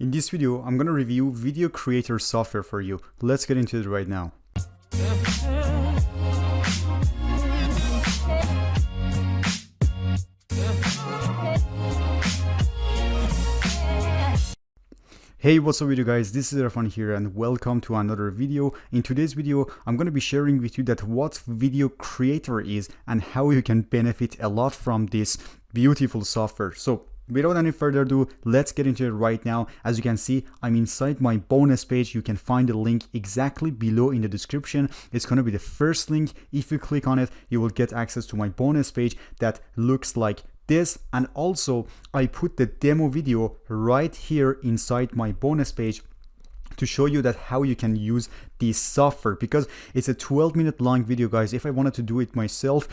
In this video, I'm going to review Video Creator software for you. Let's get into it right now. Hey, what's up with you guys? This is Irfan here and welcome to another video. In today's video, I'm going to be sharing with you that what Video Creator is and how you can benefit a lot from this beautiful software. So without any further ado, let's get into it right now. As you can see, I'm inside my bonus page. You can find the link exactly below in the description. It's going to be the first link. If you click on it, you will get access to my bonus page that looks like this. And also I put the demo video right here inside my bonus page to show you that how you can use this software, because it's a 12-minute long video, guys. If I wanted to do it myself,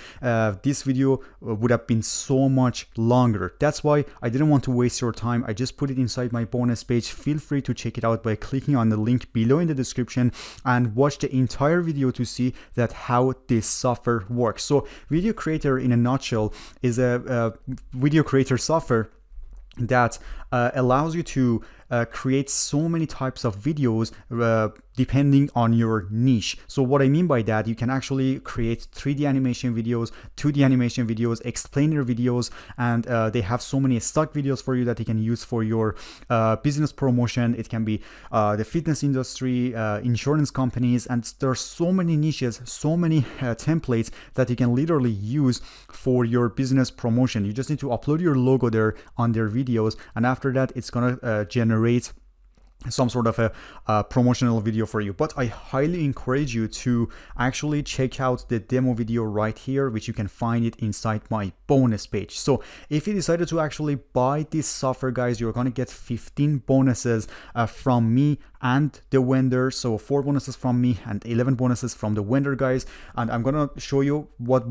this video would have been so much longer. That's why I didn't want to waste your time. I just put it inside my bonus page. Feel free to check it out by clicking on the link below in the description and watch the entire video to see that how this software works. So Video Creator in a nutshell is a video creator software that allows you to create so many types of videos depending on your niche. So what I mean by that, you can actually create 3D animation videos, 2D animation videos, explainer videos, and they have so many stock videos for you that you can use for your business promotion. It can be the fitness industry, insurance companies, and there are so many niches, so many templates that you can literally use for your business promotion. You just need to upload your logo there on their videos, and after that it's gonna generate some sort of a promotional video for you. But I highly encourage you to actually check out the demo video right here, which you can find it inside my bonus page. So if you decided to actually buy this software, guys, you're going to get 15 bonuses from me and the vendor. So 4 bonuses from me and 11 bonuses from the vendor, guys. And I'm going to show you what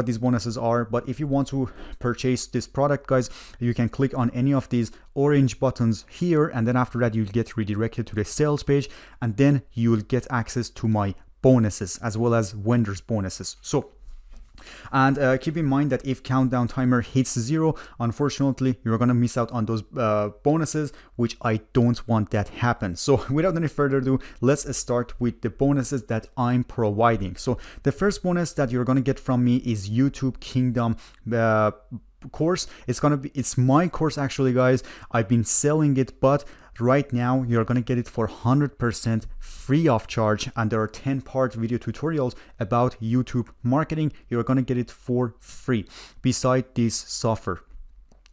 these bonuses are. But if you want to purchase this product, guys, you can click on any of these orange buttons here, and then after that you'll get redirected to the sales page, and then you'll get access to my bonuses as well as vendors bonuses. So and keep in mind that if countdown timer hits 0, unfortunately you're gonna miss out on those bonuses, which I don't want that happen. So without any further ado, let's start with the bonuses that I'm providing. So the first bonus that you're gonna get from me is YouTube Kingdom course. It's my course actually, guys. I've been selling it, but right now you're gonna get it for 100% free of charge, and there are 10-part video tutorials about YouTube marketing. You're gonna get it for free beside this software.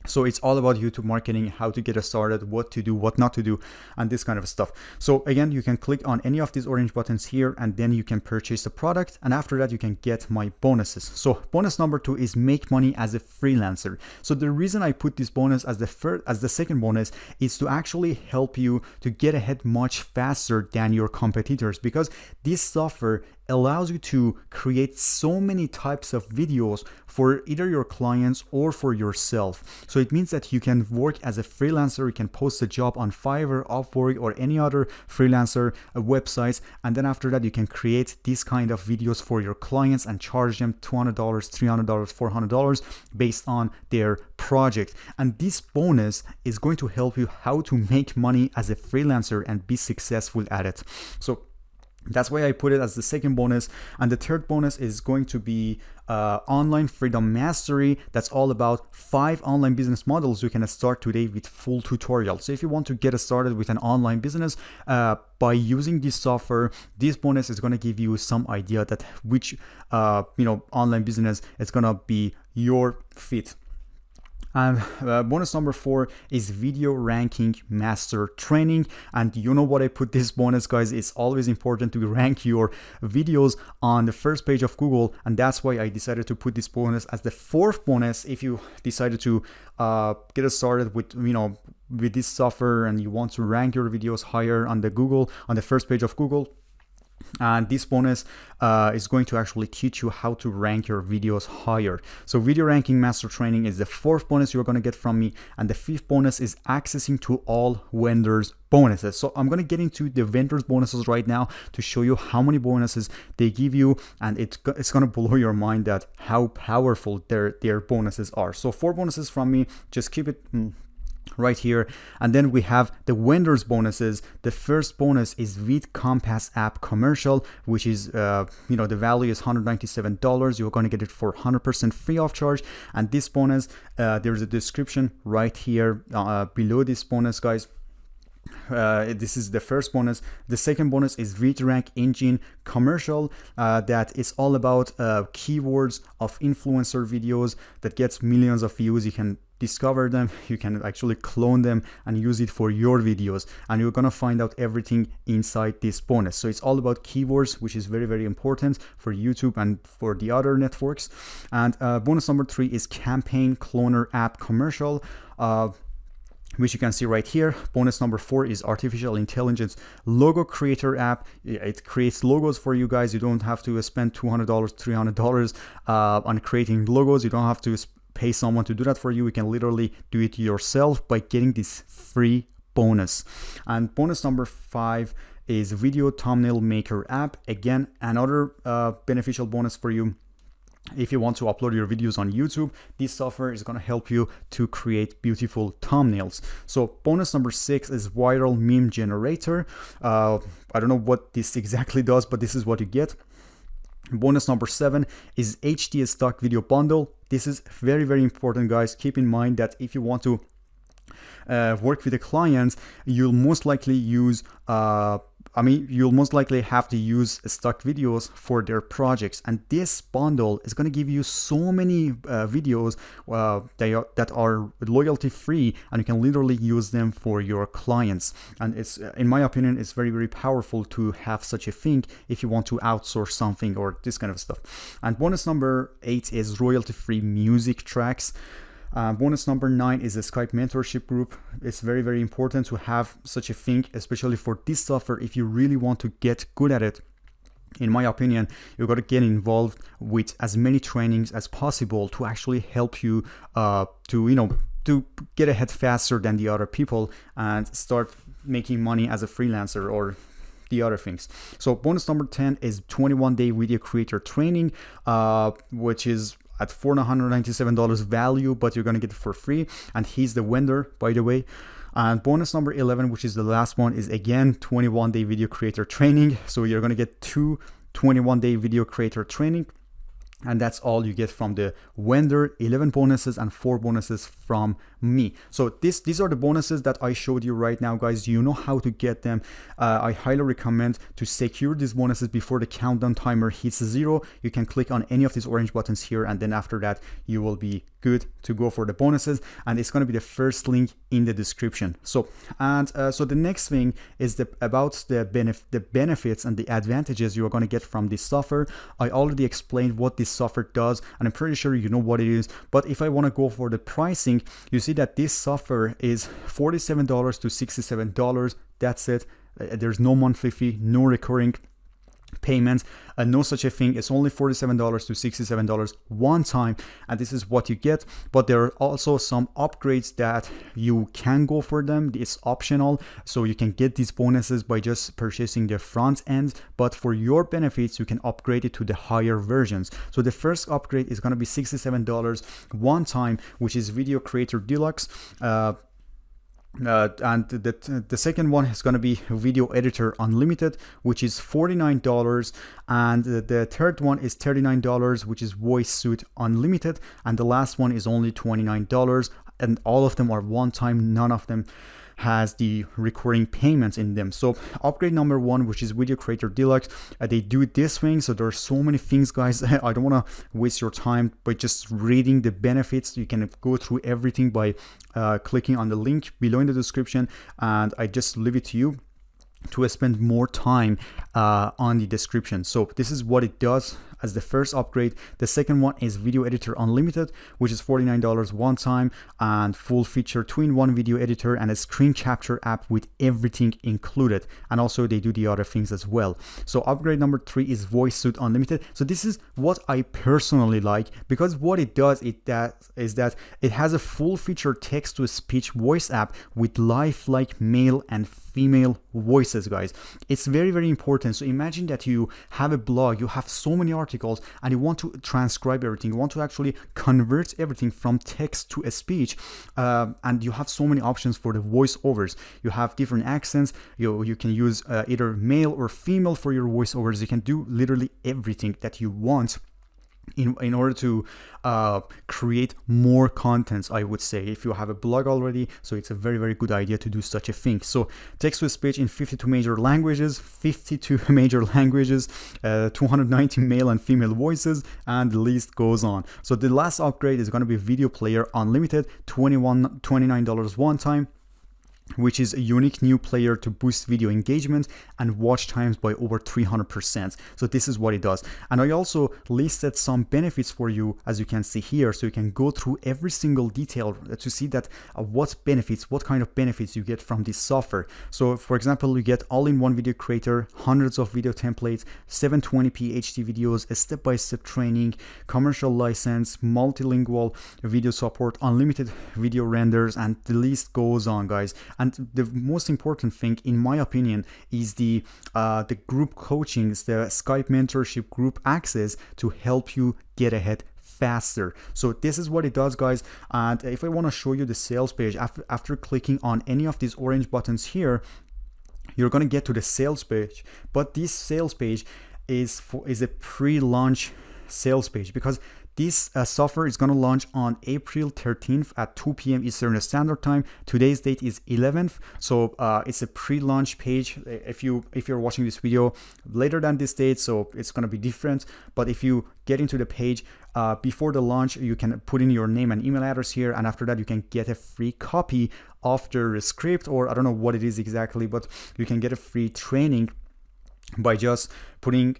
So it's all about YouTube marketing, how to get started, what to do, what not to do, and this kind of stuff. So again, you can click on any of these orange buttons here, and then you can purchase the product, and after that you can get my bonuses. So bonus number 2 is make money as a freelancer. So the reason I put this bonus as the second bonus is to actually help you to get ahead much faster than your competitors, because this software allows you to create so many types of videos for either your clients or for yourself. So it means that you can work as a freelancer. You can post a job on Fiverr, Upwork, or any other freelancer websites, and then after that you can create these kind of videos for your clients and charge them $200, $300, $400 based on their project. And this bonus is going to help you how to make money as a freelancer and be successful at it. So that's why I put it as the second bonus. And the third bonus is going to be online freedom mastery. That's all about 5 online business models you can start today with full tutorial. So if you want to get started with an online business by using this software, this bonus is going to give you some idea that which online business is going to be your fit. And bonus number 4 is video ranking master training. And you know what I put this bonus, guys? It's always important to rank your videos on the first page of Google, and that's why I decided to put this bonus as the 4th bonus. If you decided to get started with with this software and you want to rank your videos higher on the first page of Google, and this bonus is going to actually teach you how to rank your videos higher. So video ranking master training is the 4th bonus you're going to get from me, and the 5th bonus is accessing to all vendors bonuses. So I'm going to get into the vendors bonuses right now to show you how many bonuses they give you, and it's going to blow your mind that how powerful their bonuses are. So 4 bonuses from me, just keep it right here. And then we have the vendors bonuses. The first bonus is VidCompass app commercial, which is the value is $197. You're going to get it for 100% free of charge. And this bonus, there's a description right here below this bonus, guys. This is the first bonus. The second bonus is VidRank Engine commercial, that is all about keywords of influencer videos that gets millions of views. You can discover them, you can actually clone them and use it for your videos, and you're gonna find out everything inside this bonus. So it's all about keywords, which is very, very important for YouTube and for the other networks. And bonus number 3 is Campaign Cloner app commercial, which you can see right here. Bonus number 4 is artificial intelligence logo creator app. It creates logos for you guys. You don't have to spend $200, $300 on creating logos. You don't have to pay someone to do that for you. You can literally do it yourself by getting this free bonus. And bonus number 5 is video thumbnail maker app. Again, another beneficial bonus for you. If you want to upload your videos on YouTube, this software is going to help you to create beautiful thumbnails. So bonus number 6 is viral meme generator. I don't know what this exactly does, but this is what you get. Bonus number 7 is HD stock video bundle. This is very, very important, guys. Keep in mind that if you want to work with the clients, you'll most likely use you'll most likely have to use stock videos for their projects, and this bundle is going to give you so many videos that are loyalty free, and you can literally use them for your clients. And it's, in my opinion, it's very, very powerful to have such a thing if you want to outsource something or this kind of stuff. And bonus number 8 is royalty free music tracks. Bonus number 9 is a Skype mentorship group. It's very, very important to have such a thing, especially for this software. If you really want to get good at it, in my opinion, you got to get involved with as many trainings as possible to actually help you to get ahead faster than the other people and start making money as a freelancer or the other things. So bonus number 10 is 21-day video creator training, which is at $497 value, but you're gonna get it for free, and he's the vendor, by the way. And bonus number 11, which is the last one, is again 21-day video creator training. So you're gonna get 2 21-day video creator training, and that's all you get from the vendor. 11 bonuses and 4 bonuses from me. So these are the bonuses that I showed you right now, guys. You know how to get them. I highly recommend to secure these bonuses before the countdown timer hits 0. You can click on any of these orange buttons here, and then after that you will be good to go for the bonuses, and it's going to be the first link in the description. So the next thing is about the benefits and the advantages you are going to get from this software. I already explained what this software does, and I'm pretty sure you know what it is. But if I want to go for the pricing, you see that this software is $47 to $67. That's it. There's no monthly fee, no recurring payments, no such a thing. It's only $47 to $67 one time, and this is what you get. But there are also some upgrades that you can go for them. It's optional, so you can get these bonuses by just purchasing the front end, but for your benefits you can upgrade it to the higher versions. So the first upgrade is going to be $67 one time, which is Video Creator Deluxe. And the second one is going to be Video Editor Unlimited, which is $49, and the third one is $39, which is Voice Suite Unlimited, and the last one is only $29, and all of them are one time. None of them has the recurring payments in them. So upgrade number 1, which is Video Creator Deluxe, they do this thing. So there are so many things, guys. I don't want to waste your time by just reading the benefits. You can go through everything by clicking on the link below in the description, and I just leave it to you to spend more time on the description. So this is what it does as the first upgrade. The second one is Video Editor Unlimited, which is $49 one time, and full feature 2-in-1 video editor and a screen capture app with everything included. And also they do the other things as well. So upgrade number 3 is Voice Suite Unlimited. So this is what I personally like, because what it does is that it has a full feature text to speech voice app with lifelike male and female voices, guys. It's very, very important. So imagine that you have a blog, you have so many articles, and you want to transcribe everything, you want to actually convert everything from text to a speech, and you have so many options for the voiceovers. You have different accents, you can use either male or female for your voiceovers. You can do literally everything that you want in order to create more contents, I would say, if you have a blog already. So it's a very, very good idea to do such a thing. So text to speech in 52 major languages, 290 male and female voices, and the list goes on. So the last upgrade is going to be Video Player Unlimited, $29 one time, which is a unique new player to boost video engagement and watch times by over 300%. So this is what it does. And I also listed some benefits for you, as you can see here, so you can go through every single detail to see that what kind of benefits you get from this software. So for example, you get all-in-one video creator, hundreds of video templates, 720p HD videos, a step-by-step training, commercial license, multilingual video support, unlimited video renders, and the list goes on, guys. And the most important thing, in my opinion, is the group coachings, the Skype mentorship group access to help you get ahead faster. So this is what it does, guys. And if I want to show you the sales page, after clicking on any of these orange buttons here, you're going to get to the sales page. But this sales page is a pre-launch sales page, because this software is going to launch on April 13th at 2 p.m. Eastern Standard Time. Today's date is 11th, so it's a pre-launch page. If you're watching this video later than this date, so it's going to be different. But if you get into the page before the launch, you can put in your name and email address here, and after that you can get a free copy of the script, or I don't know what it is exactly, but you can get a free training by just putting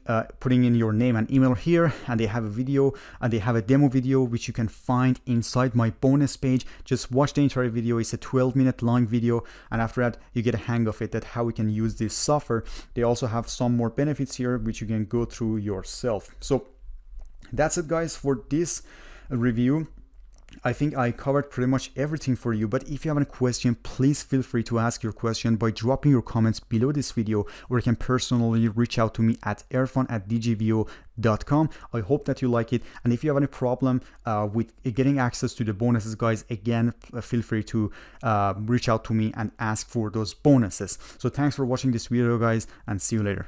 in your name and email here. And they have a video, and they have a demo video which you can find inside my bonus page. Just watch the entire video. It's a 12-minute long video, and after that you get a hang of it, that how we can use this software. They also have some more benefits here which you can go through yourself. So that's it, guys, for this review. I think I covered pretty much everything for you, but if you have any question, please feel free to ask your question by dropping your comments below this video, or you can personally reach out to me at erfan@dgvo.com. I hope that you like it, and if you have any problem with getting access to the bonuses, guys, again, feel free to reach out to me and ask for those bonuses. So thanks for watching this video, guys, and see you later.